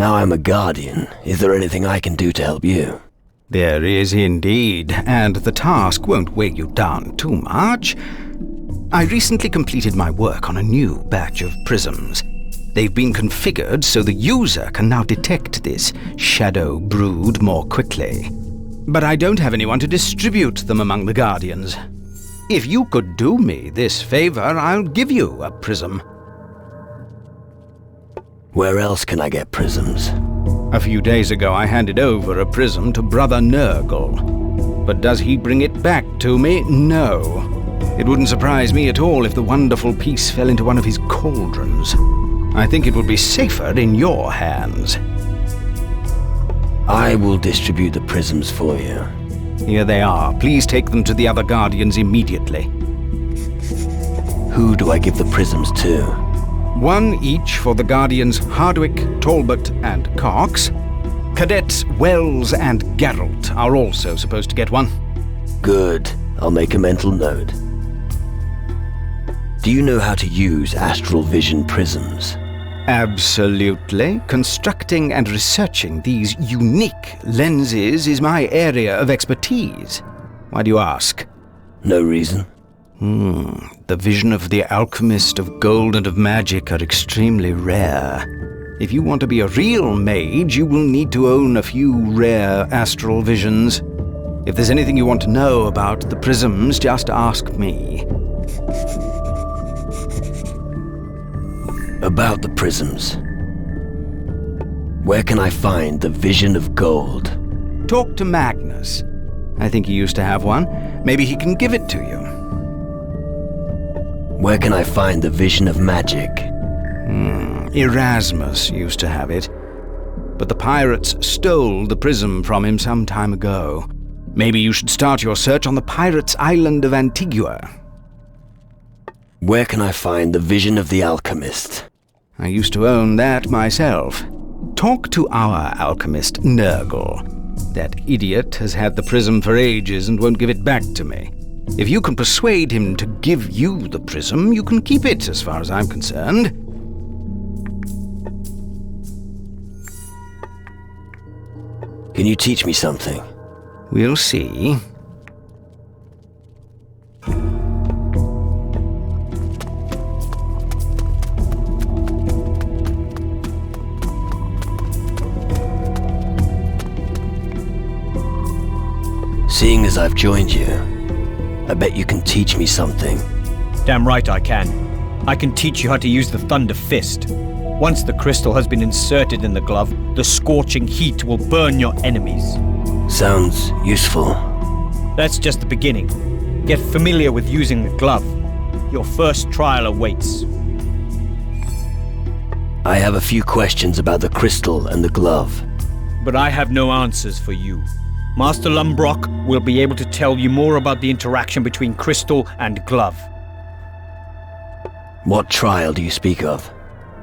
Now I'm a guardian. Is there anything I can do to help you? There is indeed, and the task won't weigh you down too much. I recently completed my work on a new batch of prisms. They've been configured so the user can now detect this shadow brood more quickly. But I don't have anyone to distribute them among the Guardians. If you could do me this favor, I'll give you a prism. Where else can I get prisms? A few days ago I handed over a prism to Brother Nurgle. But does he bring it back to me? No. It wouldn't surprise me at all if the wonderful piece fell into one of his cauldrons. I think it would be safer in your hands. I will distribute the prisms for you. Here they are. Please take them to the other Guardians immediately. Who do I give the prisms to? One each for the Guardians Hardwick, Talbot, and Cox. Cadets Wells and Geralt are also supposed to get one. Good. I'll make a mental note. Do you know how to use astral vision prisms? Absolutely. Constructing and researching these unique lenses is my area of expertise. Why do you ask? No reason. The vision of the alchemist of gold and of magic are extremely rare. If you want to be a real mage, you will need to own a few rare astral visions. If there's anything you want to know about the prisms, just ask me. About the prisms. Where can I find the vision of gold? Talk to Magnus. I think he used to have one. Maybe he can give it to you. Where can I find the vision of magic? Erasmus used to have it. But the pirates stole the prism from him some time ago. Maybe you should start your search on the pirates' island of Antigua. Where can I find the vision of the alchemist? I used to own that myself. Talk to our alchemist, Nurgle. That idiot has had the prism for ages and won't give it back to me. If you can persuade him to give you the prism, you can keep it as far as I'm concerned. Can you teach me something? We'll see. Seeing as I've joined you, I bet you can teach me something. Damn right I can. I can teach you how to use the Thunder Fist. Once the crystal has been inserted in the glove, the scorching heat will burn your enemies. Sounds useful. That's just the beginning. Get familiar with using the glove. Your first trial awaits. I have a few questions about the crystal and the glove. But I have no answers for you. Master Lumbrock will be able to tell you more about the interaction between crystal and glove. What trial do you speak of?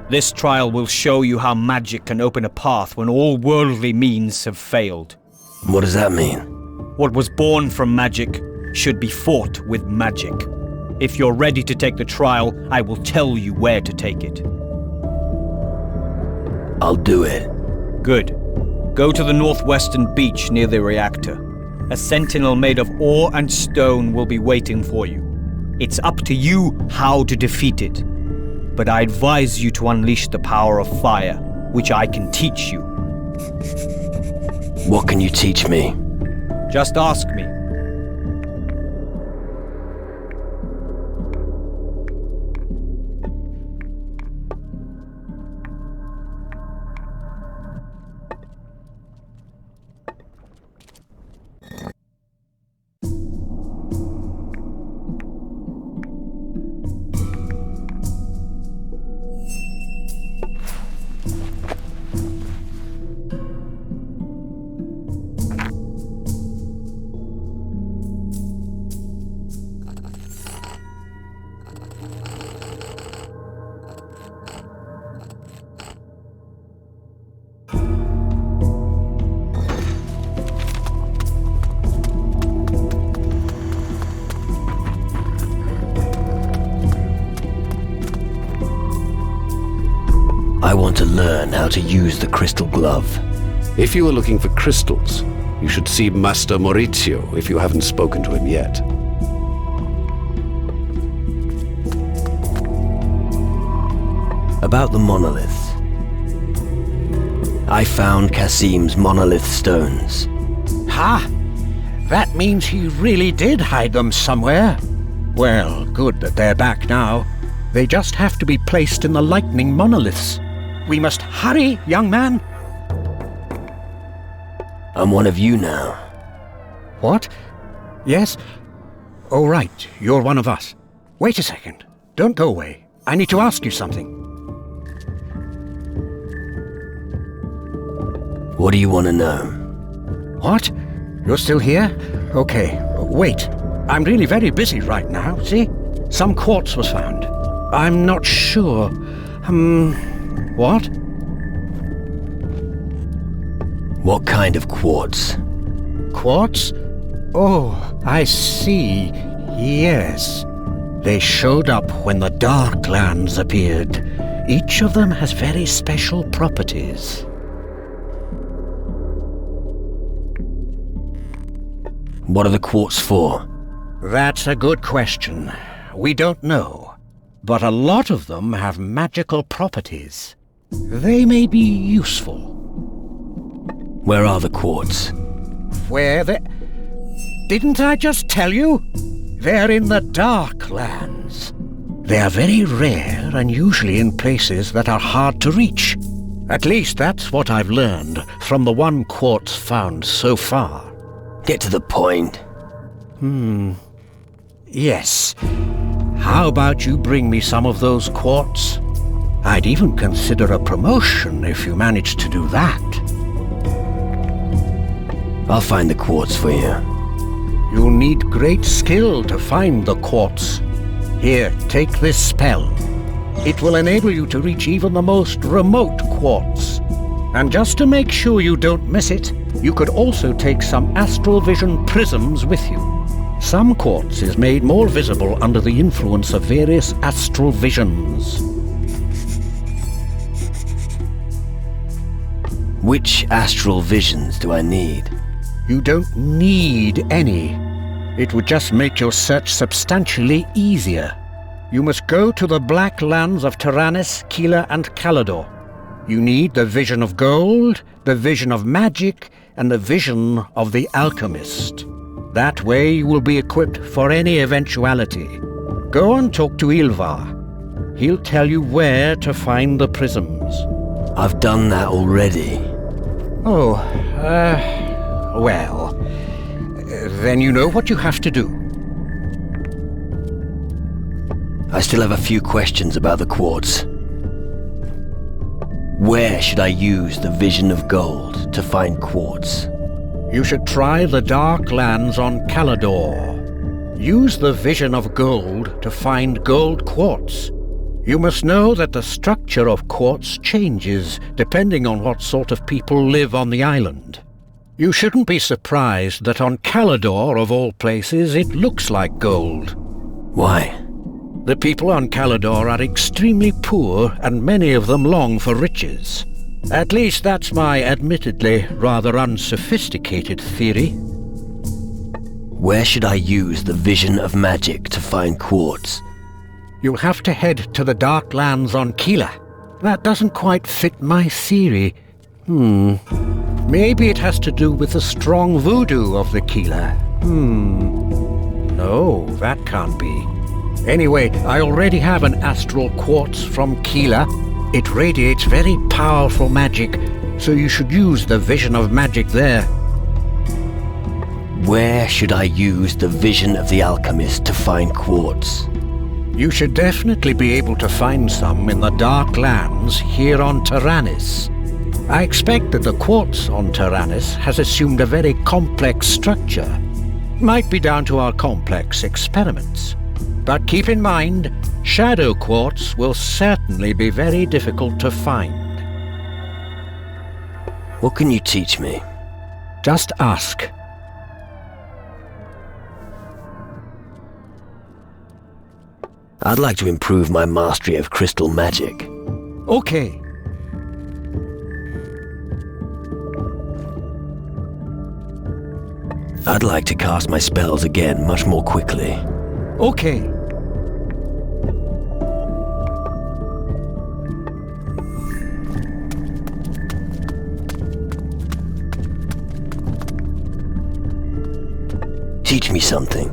This trial will show you how magic can open a path when all worldly means have failed. What does that mean? What was born from magic should be fought with magic. If you're ready to take the trial, I will tell you where to take it. I'll do it. Good. Go to the northwestern beach near the reactor. A sentinel made of ore and stone will be waiting for you. It's up to you how to defeat it. But I advise you to unleash the power of fire, which I can teach you. What can you teach me? Just ask me. learn how to use the crystal glove. If you are looking for crystals, you should see Master Maurizio if you haven't spoken to him yet. About the monoliths. I found Kasim's monolith stones. Ha! That means he really did hide them somewhere. Well, good that they're back now. They just have to be placed in the lightning monoliths. We must hurry, young man. I'm one of you now. What? Yes? Oh, right. You're one of us. Wait a second. Don't go away. I need to ask you something. What do you want to know? What? You're still here? Okay, wait. I'm really very busy right now, see? Some quartz was found. I'm not sure. What? What kind of quartz? Quartz? Oh, I see. Yes. They showed up when the Darklands appeared. Each of them has very special properties. What are the quartz for? That's a good question. We don't know. But a lot of them have magical properties. They may be useful. Where are the quartz? Where they... Didn't I just tell you? They're in the Darklands. They are very rare and usually in places that are hard to reach. At least that's what I've learned from the one quartz found so far. Get to the point. Yes. How about you bring me some of those quartz? I'd even consider a promotion if you managed to do that. I'll find the quartz for you. You'll need great skill to find the quartz. Here, take this spell. It will enable you to reach even the most remote quartz. And just to make sure you don't miss it, you could also take some astral vision prisms with you. Some quartz is made more visible under the influence of various astral visions. Which astral visions do I need? You don't need any. It would just make your search substantially easier. You must go to the Black Lands of Taranis, Keelah, and Calidor. You need the Vision of Gold, the Vision of Magic, and the Vision of the Alchemist. That way you will be equipped for any eventuality. Go and talk to Ylvar. He'll tell you where to find the prisms. I've done that already. Oh, well... Then you know what you have to do. I still have a few questions about the quartz. Where should I use the Vision of Gold to find quartz? You should try the Dark Lands on Calidor. Use the Vision of Gold to find gold quartz. You must know that the structure of quartz changes depending on what sort of people live on the island. You shouldn't be surprised that on Calidor, of all places, it looks like gold. Why? The people on Calidor are extremely poor, and many of them long for riches. At least that's my admittedly rather unsophisticated theory. Where should I use the Vision of Magic to find quartz? You'll have to head to the Dark Lands on Keelah. That doesn't quite fit my theory. Maybe it has to do with the strong voodoo of the Keelah. No, that can't be. Anyway, I already have an astral quartz from Keelah. It radiates very powerful magic, so you should use the Vision of Magic there. Where should I use the Vision of the Alchemist to find quartz? You should definitely be able to find some in the Dark Lands here on Taranis. I expect that the quartz on Taranis has assumed a very complex structure. Might be down to our complex experiments. But keep in mind, shadow quartz will certainly be very difficult to find. What can you teach me? Just ask. I'd like to improve my mastery of crystal magic. Okay. I'd like to cast my spells again much more quickly. Okay. Teach me something.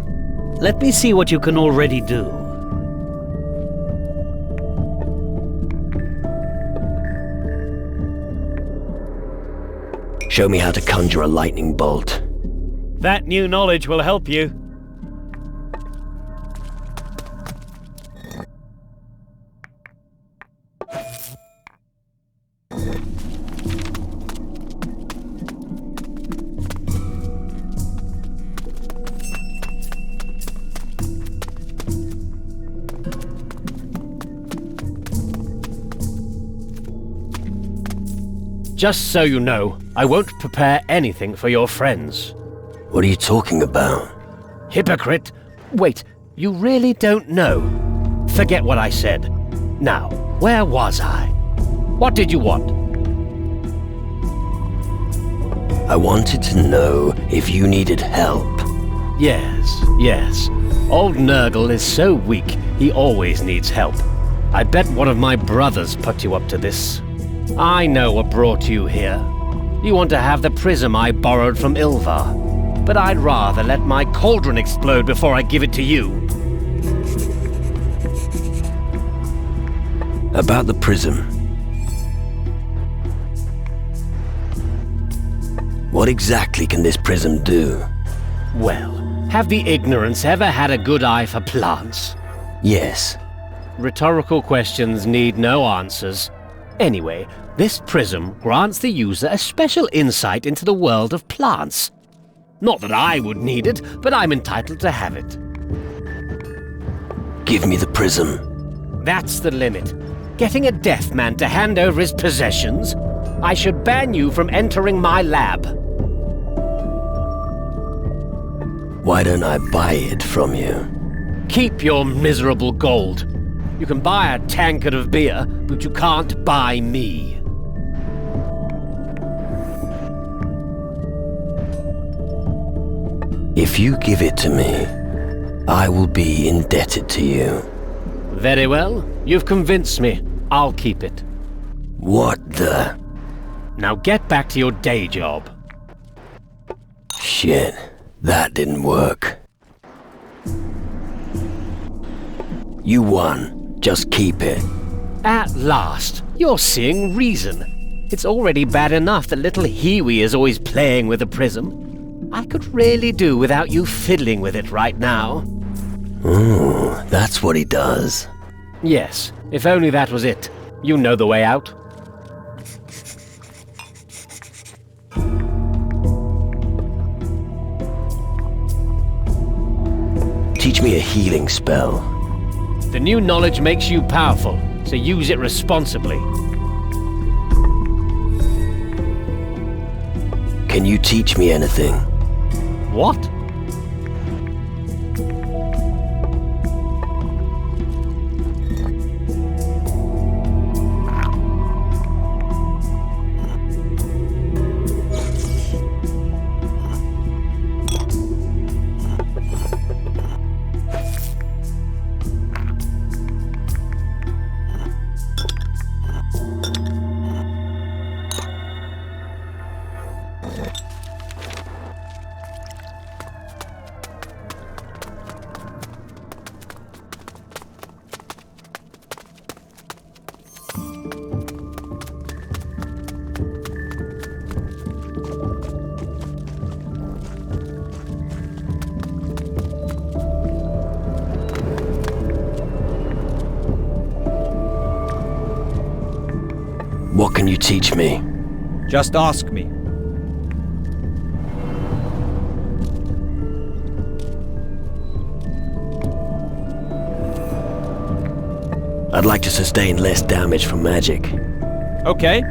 Let me see what you can already do. Show me how to conjure a lightning bolt. That new knowledge will help you. Just so you know, I won't prepare anything for your friends. What are you talking about? Hypocrite! Wait, you really don't know? Forget what I said. Now, where was I? What did you want? I wanted to know if you needed help. Yes. Old Nurgle is so weak, he always needs help. I bet one of my brothers put you up to this. I know what brought you here. You want to have the prism I borrowed from Ilvar. But I'd rather let my cauldron explode before I give it to you. About the prism. What exactly can this prism do? Well, have the ignorants ever had a good eye for plants? Yes. Rhetorical questions need no answers. Anyway, this prism grants the user a special insight into the world of plants. Not that I would need it, but I'm entitled to have it. Give me the prism. That's the limit. Getting a deaf man to hand over his possessions? I should ban you from entering my lab. Why don't I buy it from you? Keep your miserable gold. You can buy a tankard of beer, but you can't buy me. If you give it to me, I will be indebted to you. Very well. You've convinced me. I'll keep it. What the? Now get back to your day job. Shit, that didn't work. You won. Just keep it. At last, you're seeing reason. It's already bad enough that little Hiwi is always playing with the prism. I could really do without you fiddling with it right now. Ooh, that's what he does. Yes, if only that was it. You know the way out. Teach me a healing spell. The new knowledge makes you powerful, so use it responsibly. Can you teach me anything? What? What can you teach me? Just ask me. I'd like to sustain less damage from magic. Okay.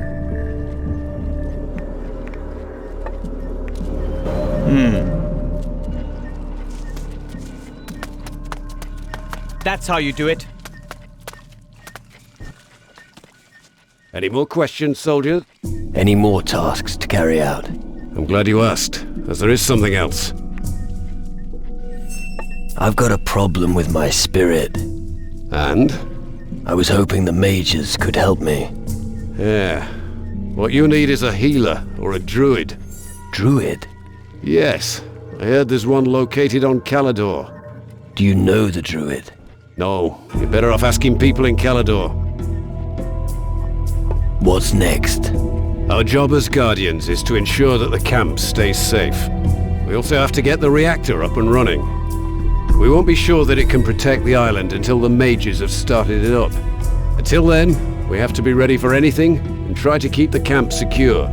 That's how you do it. Any more questions, soldier? Any more tasks to carry out? I'm glad you asked, as there is something else. I've got a problem with my spirit. And? I was hoping the mages could help me. Yeah. What you need is a healer or a druid. Druid? Yes. I heard there's one located on Calador. Do you know the druid? No, you're better off asking people in Calador. What's next? Our job as Guardians is to ensure that the camp stays safe. We also have to get the reactor up and running. We won't be sure that it can protect the island until the mages have started it up. Until then, we have to be ready for anything and try to keep the camp secure.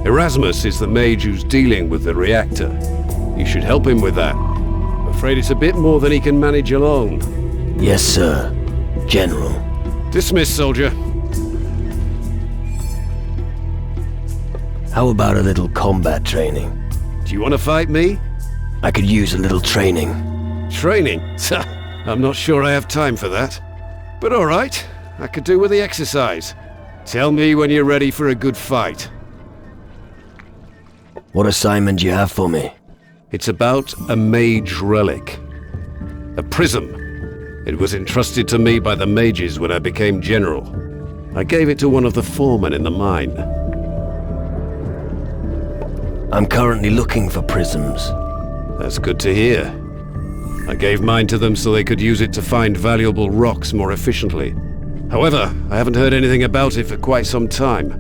Erasmus is the mage who's dealing with the reactor. You should help him with that. I'm afraid it's a bit more than he can manage alone. Yes, sir. General. Dismissed, soldier. How about a little combat training? Do you want to fight me? I could use a little training. Training? I'm not sure I have time for that. But alright, I could do with the exercise. Tell me when you're ready for a good fight. What assignment do you have for me? It's about a mage relic. A prism. It was entrusted to me by the mages when I became general. I gave it to one of the foremen in the mine. I'm currently looking for prisms. That's good to hear. I gave mine to them so they could use it to find valuable rocks more efficiently. However, I haven't heard anything about it for quite some time.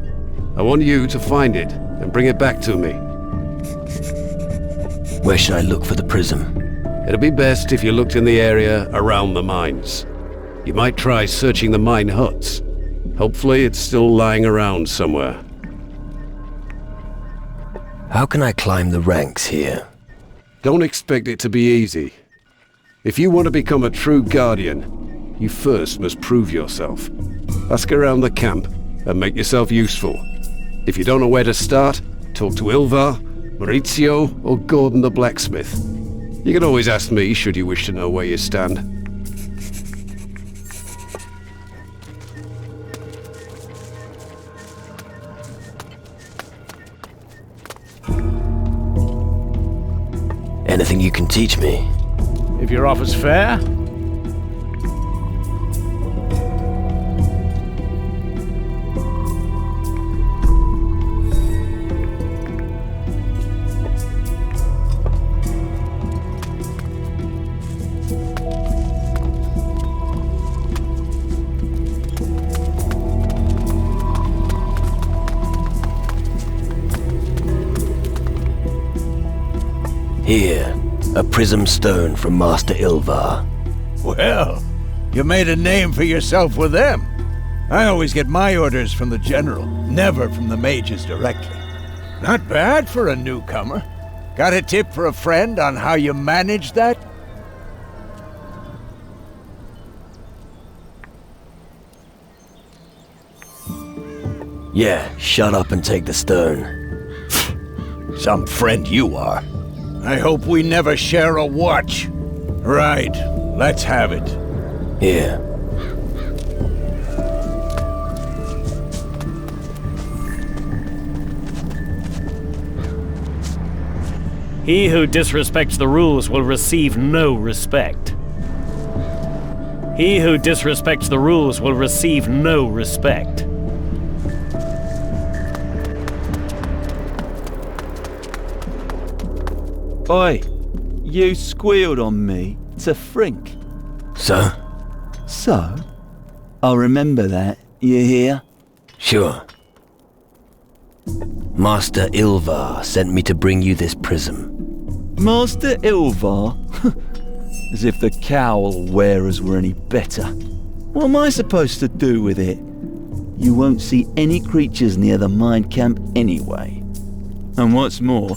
I want you to find it and bring it back to me. Where should I look for the prism? It'd be best if you looked in the area around the mines. You might try searching the mine huts. Hopefully it's still lying around somewhere. How can I climb the ranks here? Don't expect it to be easy. If you want to become a true Guardian, you first must prove yourself. Ask around the camp and make yourself useful. If you don't know where to start, talk to Ilvar, Maurizio, or Gordon the blacksmith. You can always ask me should you wish to know where you stand. Anything you can teach me? If your offer's fair, Here, a prism stone from Master Ilvar. Well, you made a name for yourself with them. I always get my orders from the general, never from the mages directly. Not bad for a newcomer. Got a tip for a friend on how you manage that? Yeah, shut up and take the stone. Some friend you are. I hope we never share a watch. Right, let's have it. Here. He who disrespects the rules will receive no respect. He who disrespects the rules will receive no respect. Oi, you squealed on me to Frink. So? So? I'll remember that, you hear? Sure. Master Ilvar sent me to bring you this prism. Master Ilvar? As if the cowl wearers were any better. What am I supposed to do with it? You won't see any creatures near the mine camp anyway. And what's more,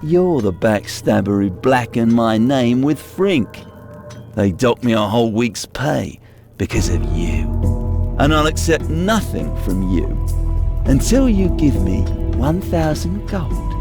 you're the backstabber who blackened my name with Frink. They docked me a whole week's pay because of you. And I'll accept nothing from you until you give me 1,000 gold.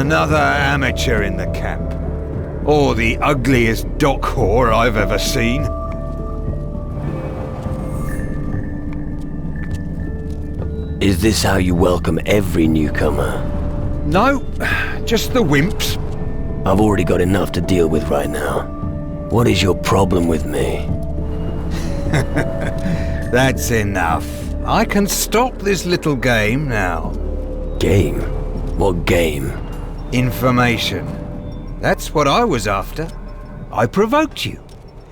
Another amateur in the camp. Or the ugliest dock whore I've ever seen. Is this how you welcome every newcomer? No, just the wimps. I've already got enough to deal with right now. What is your problem with me? That's enough. I can stop this little game now. Game? What game? Information. That's what I was after. I provoked you,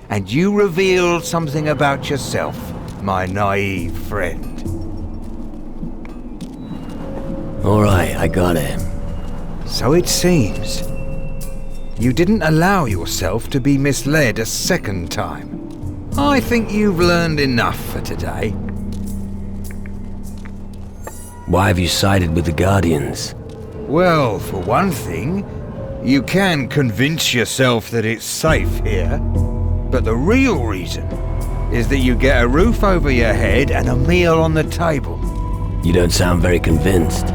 and you revealed something about yourself, my naive friend. Alright, I got it. So it seems. You didn't allow yourself to be misled a second time. I think you've learned enough for today. Why have you sided with the Guardians? Well, for one thing, you can convince yourself that it's safe here. But the real reason is that you get a roof over your head and a meal on the table. You don't sound very convinced.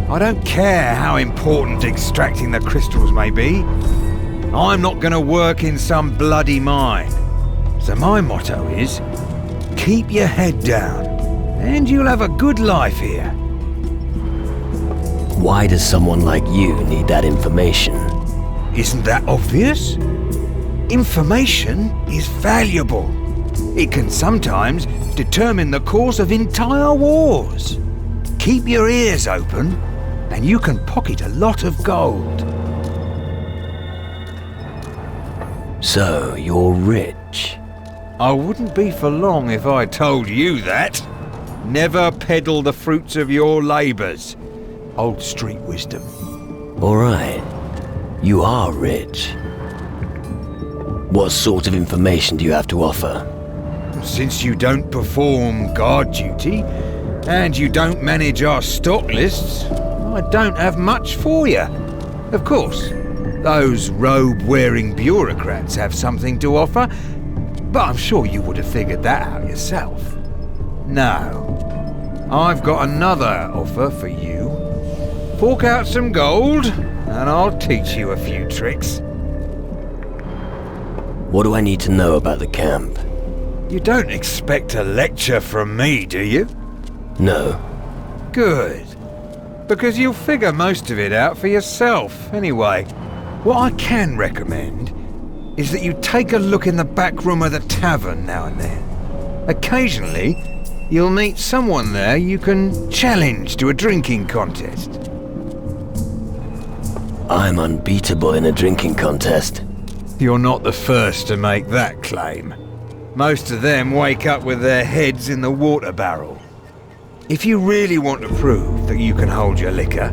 I don't care how important extracting the crystals may be. I'm not going to work in some bloody mine. So my motto is, keep your head down, and you'll have a good life here. Why does someone like you need that information? Isn't that obvious? Information is valuable. It can sometimes determine the course of entire wars. Keep your ears open, and you can pocket a lot of gold. So, you're rich. I wouldn't be for long if I told you that. Never peddle the fruits of your labours. Old street wisdom. Alright. You are rich. What sort of information do you have to offer? Since you don't perform guard duty, and you don't manage our stock lists, I don't have much for you. Of course, those robe-wearing bureaucrats have something to offer, but I'm sure you would have figured that out yourself. No, I've got another offer for you. Fork out some gold, and I'll teach you a few tricks. What do I need to know about the camp? You don't expect a lecture from me, do you? No. Good. Because you'll figure most of it out for yourself, anyway. What I can recommend is that you take a look in the back room of the tavern now and then. Occasionally, you'll meet someone there you can challenge to a drinking contest. I'm unbeatable in a drinking contest. You're not the first to make that claim. Most of them wake up with their heads in the water barrel. If you really want to prove that you can hold your liquor,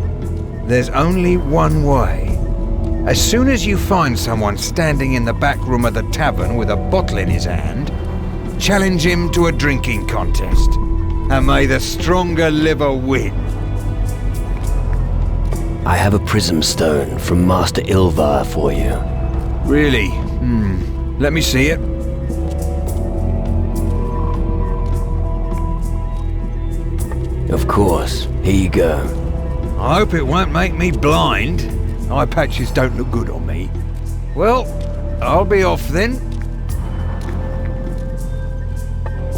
there's only one way. As soon as you find someone standing in the back room of the tavern with a bottle in his hand, challenge him to a drinking contest, and may the stronger liver win. I have a prism stone from Master Ilvar for you. Really? Let me see it. Of course. Here you go. I hope it won't make me blind. Eye patches don't look good on me. Well, I'll be off then.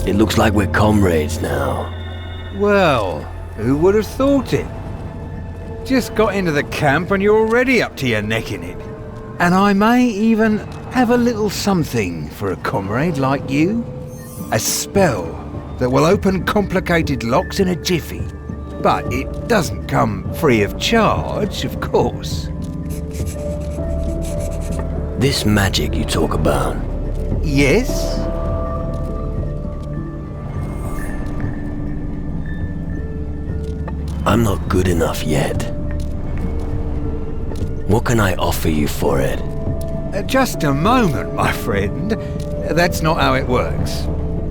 It looks like we're comrades now. Well, who would have thought it? Just got into the camp and you're already up to your neck in it. And I may even have a little something for a comrade like you. A spell that will open complicated locks in a jiffy. But it doesn't come free of charge, of course. This magic you talk about. Yes? I'm not good enough yet. What can I offer you for it? Just a moment, my friend. That's not how it works.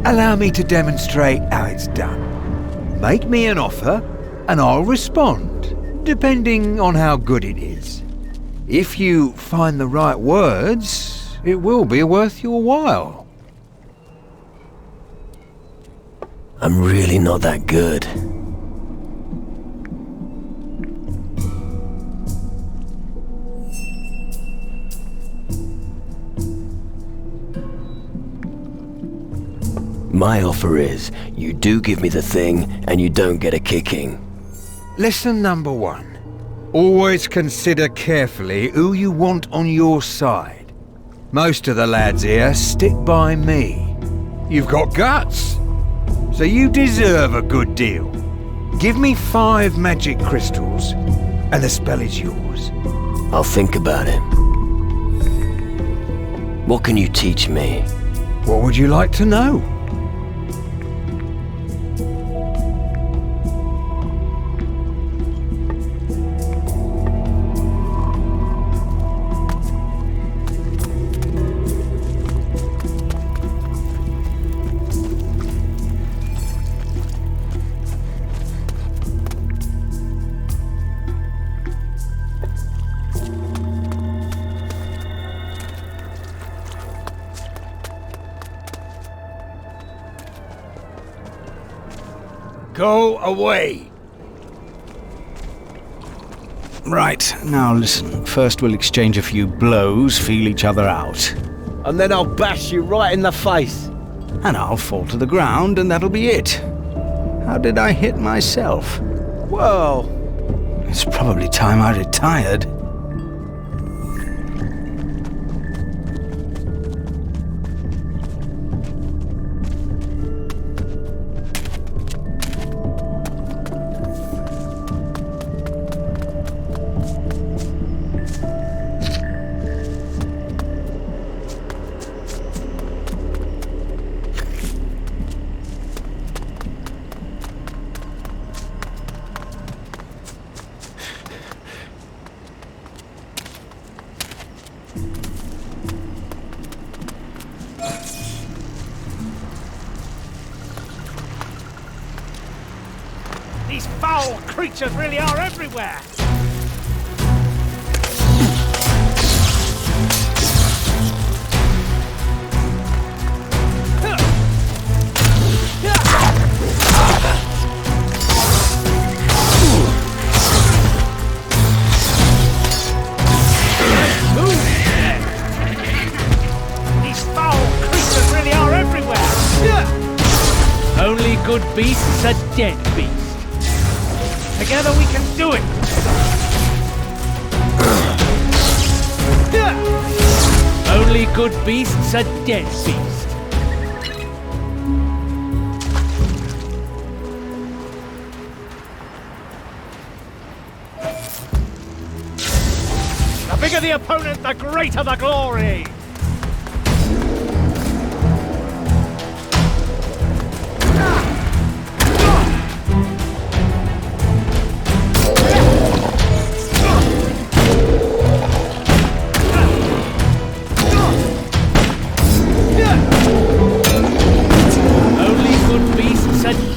Allow me to demonstrate how it's done. Make me an offer, and I'll respond, depending on how good it is. If you find the right words, it will be worth your while. I'm really not that good. My offer is, you do give me the thing, and you don't get a kicking. Listen, number one. Always consider carefully who you want on your side. Most of the lads here stick by me. You've got guts, so you deserve a good deal. Give me 5 magic crystals, and the spell is yours. I'll think about it. What can you teach me? What would you like to know? Go away! Right, now listen. First we'll exchange a few blows, feel each other out. And then I'll bash you right in the face. And I'll fall to the ground, and that'll be it. How did I hit myself? Well, It's probably time I retired. These foul creatures really are everywhere! These foul creatures really are everywhere! Only good beasts are dead beasts. Together we can do it! Only good beasts are dead beasts. The bigger the opponent, the greater the glory!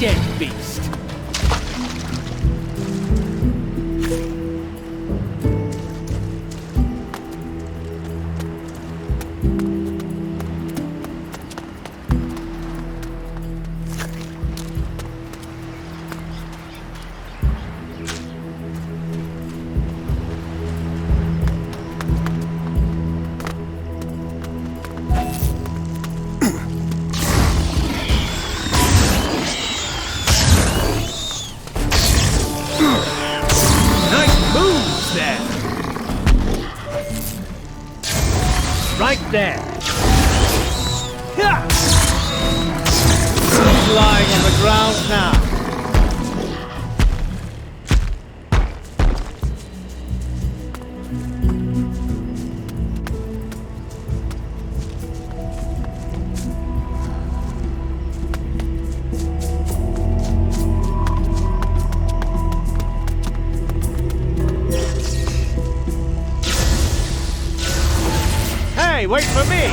Dead beast. Right there. He's lying on the ground now. Hey, wait for me!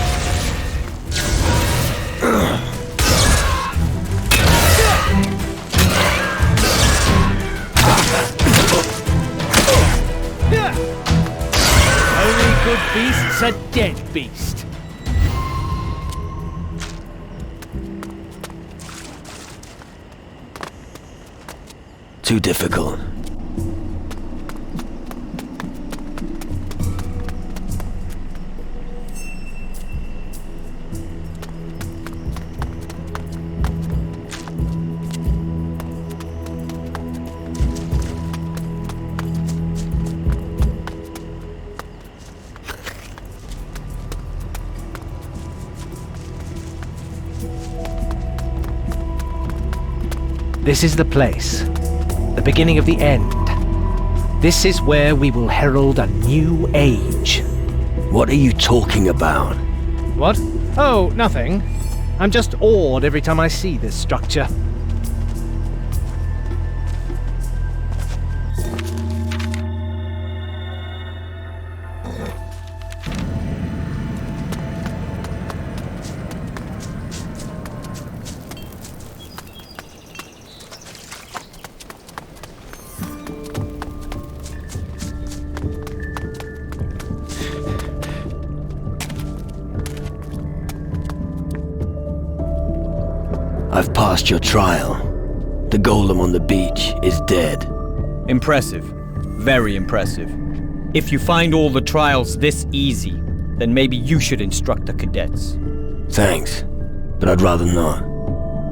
Only good beasts are dead beast. Too difficult. This is the place. The beginning of the end. This is where we will herald a new age. What are you talking about? What? Oh, nothing. I'm just awed every time I see this structure. I've passed your trial. The golem on the beach is dead. Impressive. Very impressive. If you find all the trials this easy, then maybe you should instruct the cadets. Thanks, but I'd rather not.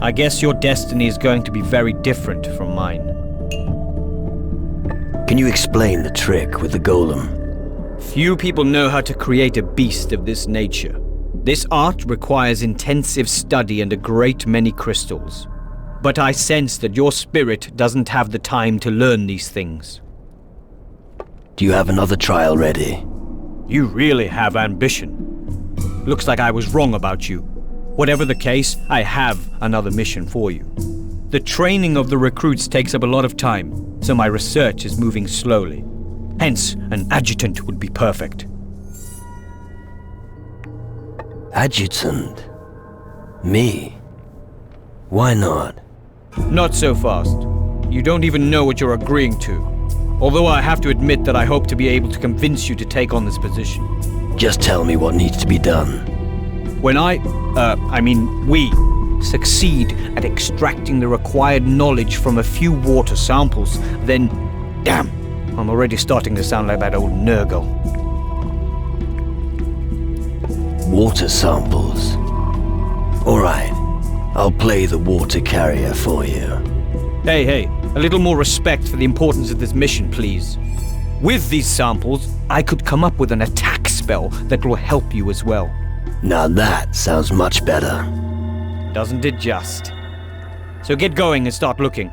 I guess your destiny is going to be very different from mine. Can you explain the trick with the golem? Few people know how to create a beast of this nature. This art requires intensive study and a great many crystals. But I sense that your spirit doesn't have the time to learn these things. Do you have another trial ready? You really have ambition. Looks like I was wrong about you. Whatever the case, I have another mission for you. The training of the recruits takes up a lot of time, so my research is moving slowly. Hence, an adjutant would be perfect. Adjutant? Me? Why not? Not so fast. You don't even know what you're agreeing to. Although I have to admit that I hope to be able to convince you to take on this position. Just tell me what needs to be done. When we succeed at extracting the required knowledge from a few water samples, then... Damn, I'm already starting to sound like that old Nurgle. Water samples. Alright, I'll play the water carrier for you. Hey, a little more respect for the importance of this mission, please. With these samples, I could come up with an attack spell that will help you as well. Now that sounds much better. Doesn't it just? So get going and start looking.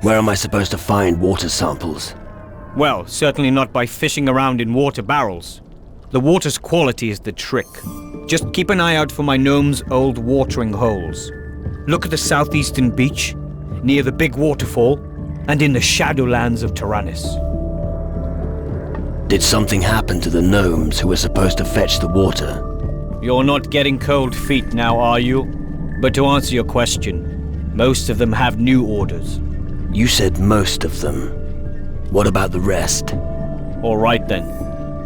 Where am I supposed to find water samples? Well, certainly not by fishing around in water barrels. The water's quality is the trick. Just keep an eye out for my gnome's old watering holes. Look at the southeastern beach, near the big waterfall, and in the Shadowlands of Taranis. Did something happen to the gnomes who were supposed to fetch the water? You're not getting cold feet now, are you? But to answer your question, most of them have new orders. You said most of them. What about the rest? All right then.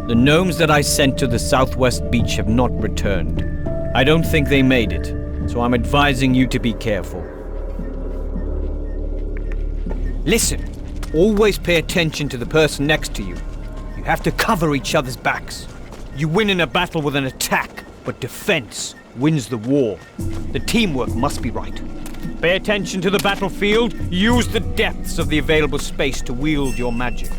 The gnomes that I sent to the southwest beach have not returned. I don't think they made it, so I'm advising you to be careful. Listen, always pay attention to the person next to you. You have to cover each other's backs. You win in a battle with an attack, but defense wins the war. The teamwork must be right. Pay attention to the battlefield. Use the depths of the available space to wield your magic.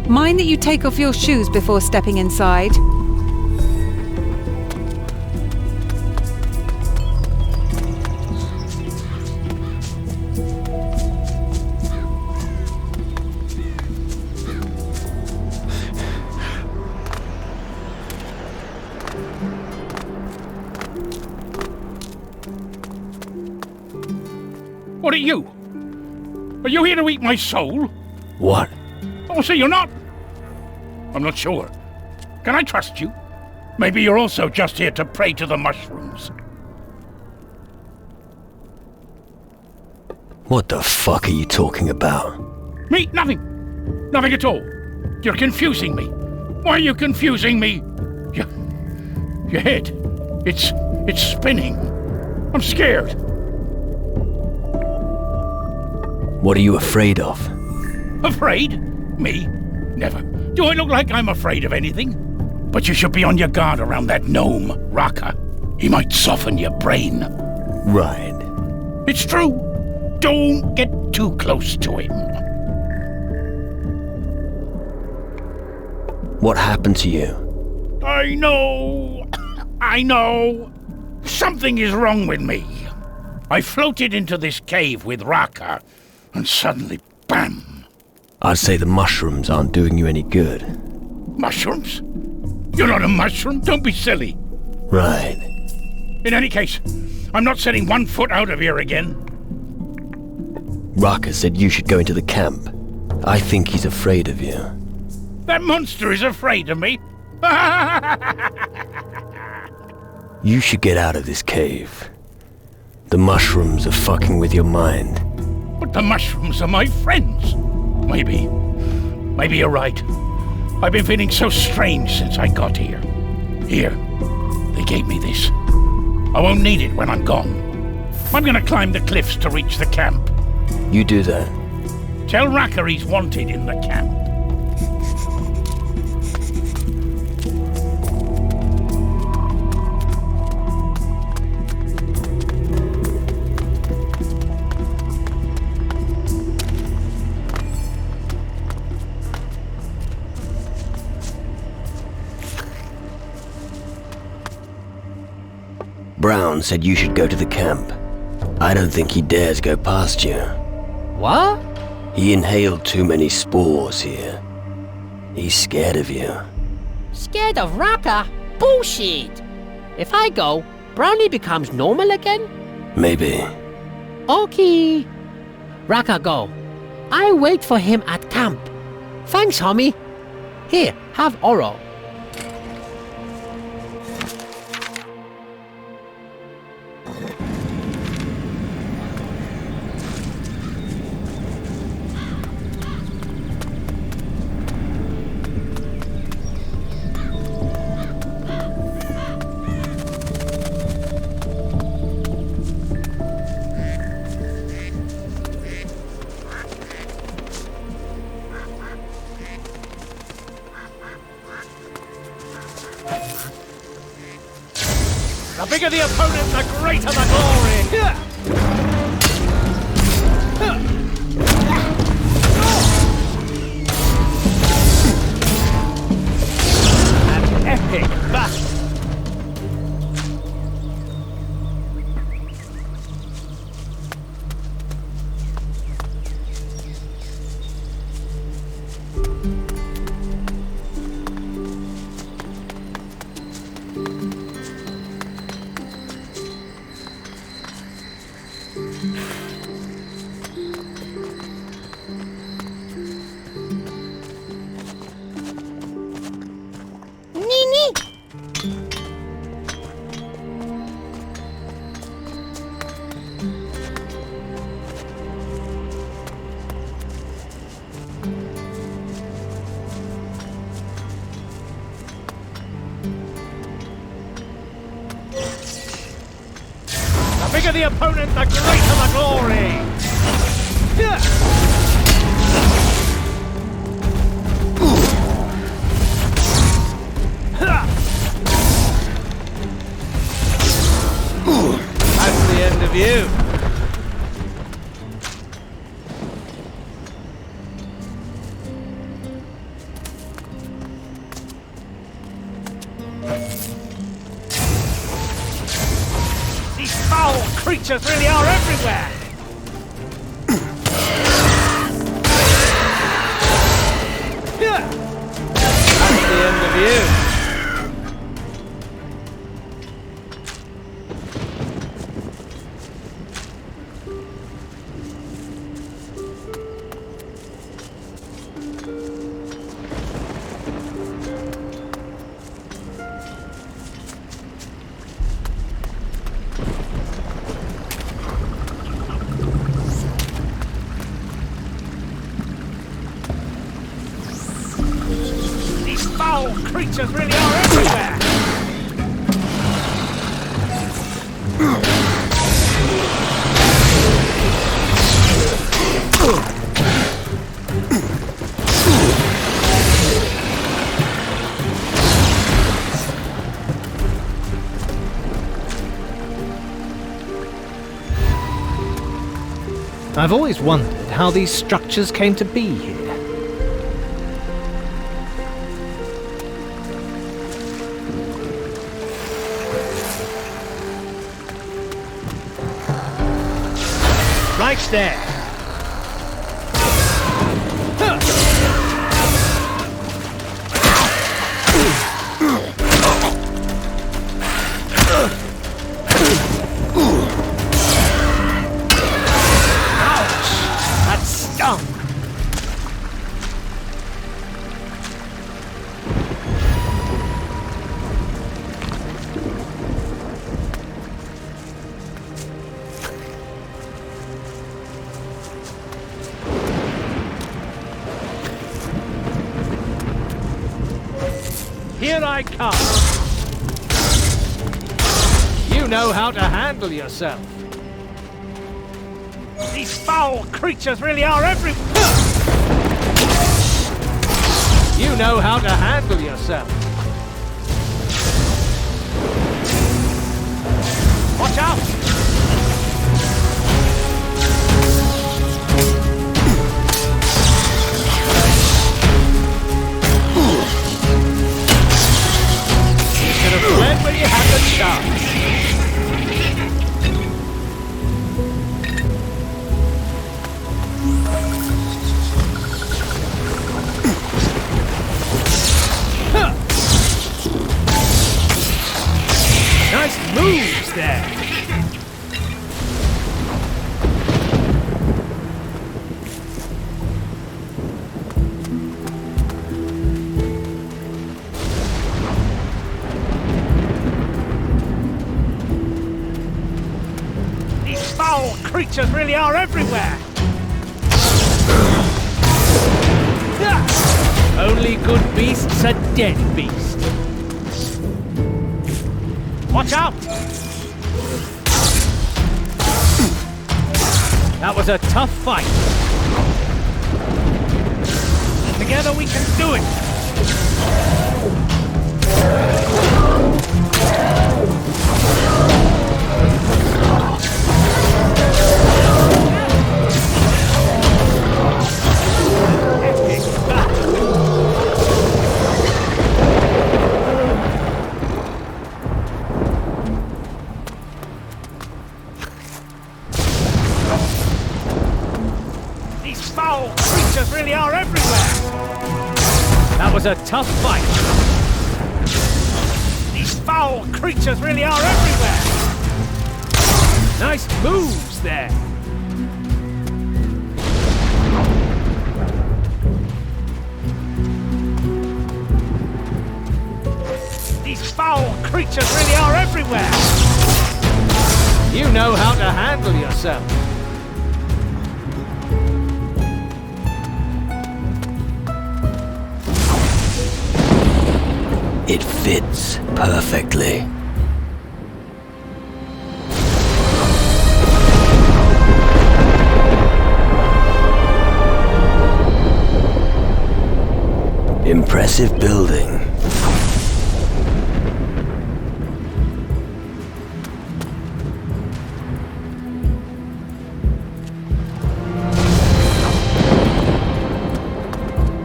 Mind that you take off your shoes before stepping inside. What are you? Are you here to eat my soul? What? Oh, so you're not? I'm not sure. Can I trust you? Maybe you're also just here to pray to the mushrooms. What the fuck are you talking about? Me? Nothing. Nothing at all. You're confusing me. Why are you confusing me? Your head. It's spinning. I'm scared. What are you afraid of? Afraid? Me? Never. Do I look like I'm afraid of anything? But you should be on your guard around that gnome, Raka. He might soften your brain. Right. It's true. Don't get too close to him. What happened to you? I know. I know. Something is wrong with me. I floated into this cave with Raka, and suddenly, bam! I'd say the mushrooms aren't doing you any good. Mushrooms? You're not a mushroom. Don't be silly. Right. In any case, I'm not setting 1 foot out of here again. Raka said you should go into the camp. I think he's afraid of you. That monster is afraid of me. You should get out of this cave. The mushrooms are fucking with your mind. But the mushrooms are my friends. Maybe you're right. I've been feeling so strange since I got here. Here, they gave me this. I won't need it when I'm gone. I'm gonna climb the cliffs to reach the camp. You do that. Tell Raka he's wanted in the camp. Brown said you should go to the camp. I don't think he dares go past you. What? He inhaled too many spores here. He's scared of you. Scared of Raka? Bullshit! If I go, Brownie becomes normal again? Maybe. Okay. Raka go. I wait for him at camp. Thanks, homie. Here, have Oro. The bigger the opponent, the greater the glory! An epic battle! The bigger the opponent, the greater the glory! That's the end of you. These foul creatures really are everywhere! That's the end of you. Foul creatures really are everywhere! I've always wondered how these structures came to be here. Right there! Here I come! You know how to handle yourself. These foul creatures really are everywhere! You know how to handle yourself. Watch out! When you have the chance. Nice moves there. Creatures really are everywhere! Only good beast's a dead beast. Watch out! That was a tough fight. Together we can do it! Really are everywhere! That was a tough fight. These foul creatures really are everywhere! Nice moves there! These foul creatures really are everywhere! You know how to handle yourself. It fits perfectly. Impressive building.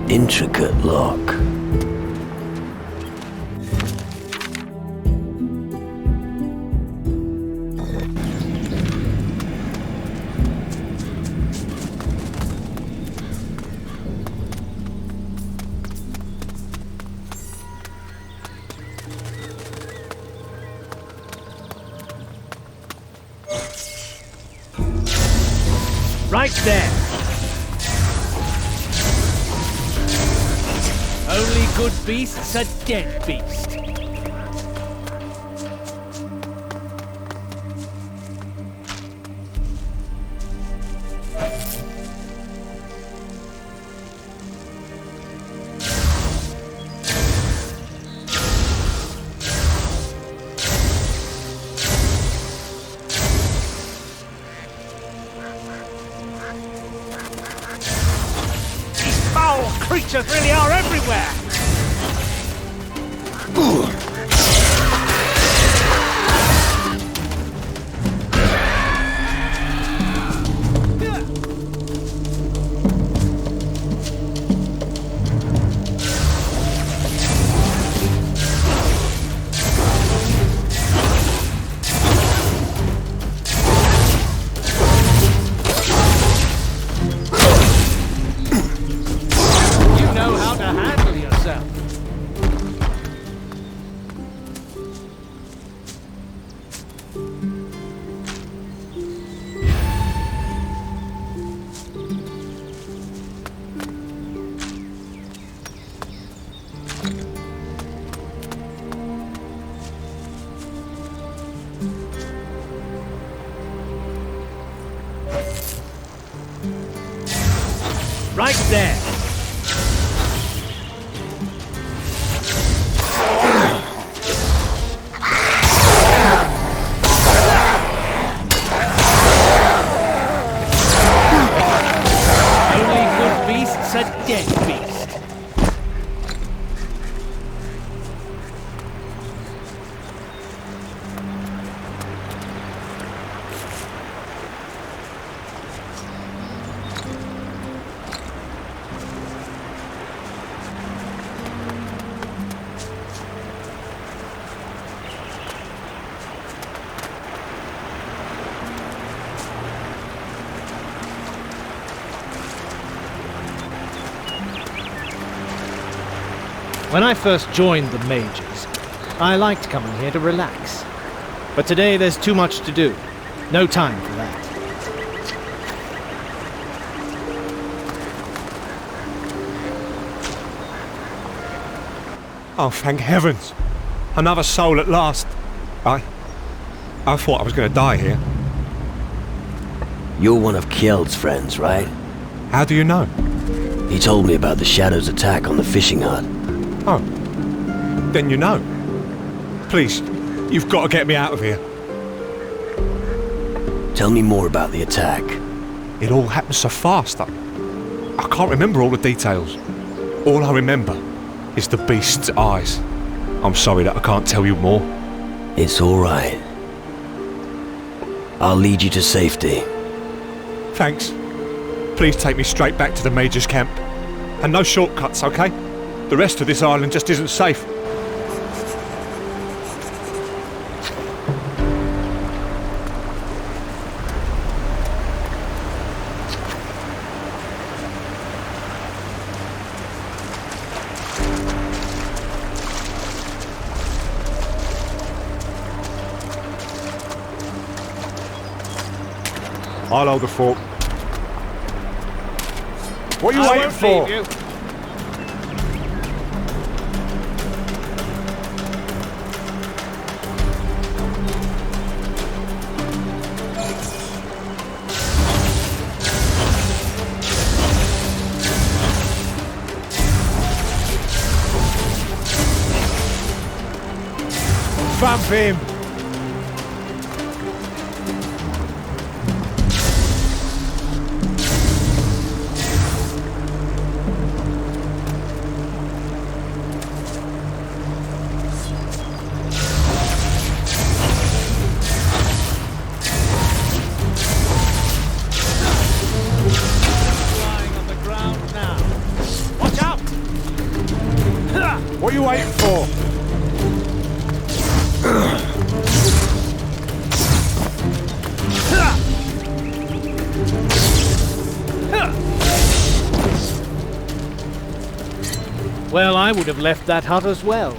Intricate lock. Right there. Only good beast's a dead beast. Creatures really are everywhere! Right there. Only good beast's a dead beast. When I first joined the Mages, I liked coming here to relax. But today there's too much to do. No time for that. Oh, thank heavens! Another soul at last. I thought I was going to die here. You're one of Kjeld's friends, right? How do you know? He told me about the Shadow's attack on the fishing hut. Oh, then you know. Please, you've got to get me out of here. Tell me more about the attack. It all happened so fast. I can't remember all the details. All I remember is the beast's eyes. I'm sorry that I can't tell you more. It's all right. I'll lead you to safety. Thanks. Please take me straight back to the Mage's camp. And no shortcuts, okay? The rest of this island just isn't safe. I'll hold the fort. What are you waiting for? Bump him! Lying on the ground now. Watch out! What are you waiting for? Well, I would have left that hut as well.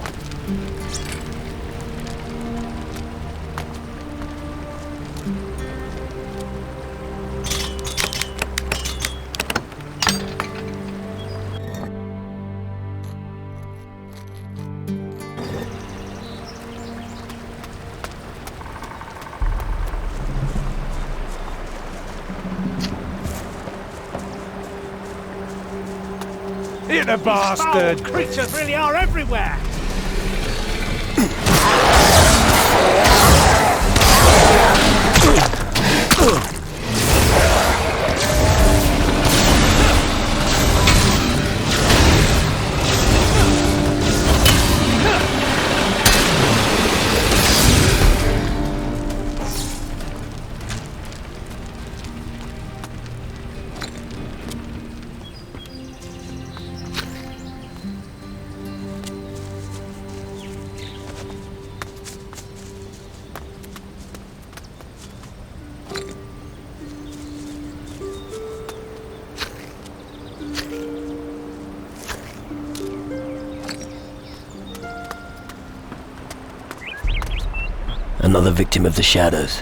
Hit the bastard! Foul creatures really are everywhere! Another victim of the Shadows.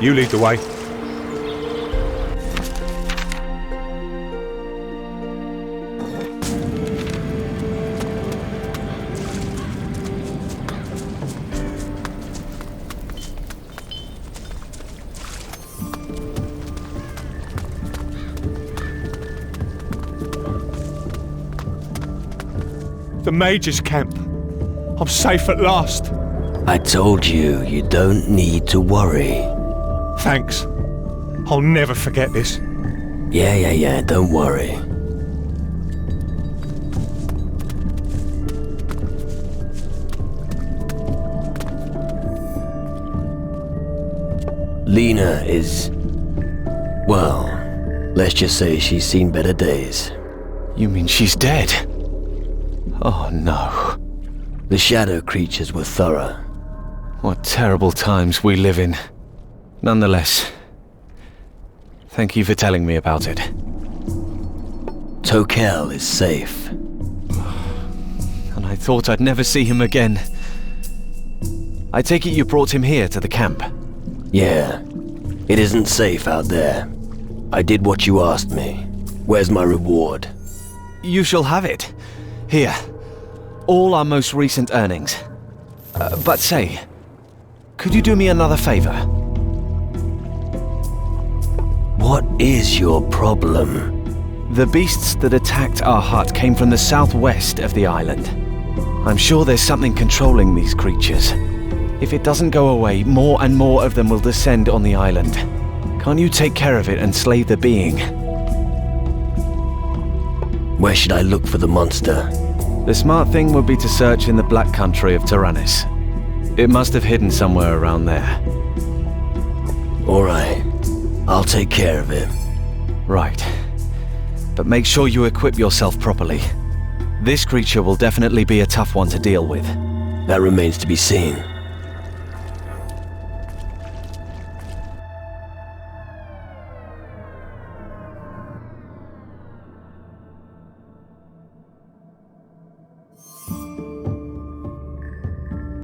You lead the way. The Major's camp. I'm safe at last. I told you, you don't need to worry. Thanks. I'll never forget this. Yeah, don't worry. Lena is... well, let's just say she's seen better days. You mean she's dead? Oh no. The shadow creatures were thorough. What terrible times we live in. Nonetheless, thank you for telling me about it. Tokel is safe. And I thought I'd never see him again. I take it you brought him here to the camp? Yeah. It isn't safe out there. I did what you asked me. Where's my reward? You shall have it. Here. All our most recent earnings. But say, could you do me another favor? What is your problem? The beasts that attacked our hut came from the southwest of the island. I'm sure there's something controlling these creatures. If it doesn't go away, more and more of them will descend on the island. Can't you take care of it and slay the being? Where should I look for the monster? The smart thing would be to search in the Black Country of Tyrannus. It must have hidden somewhere around there. Alright. I'll take care of it. Right. But make sure you equip yourself properly. This creature will definitely be a tough one to deal with. That remains to be seen.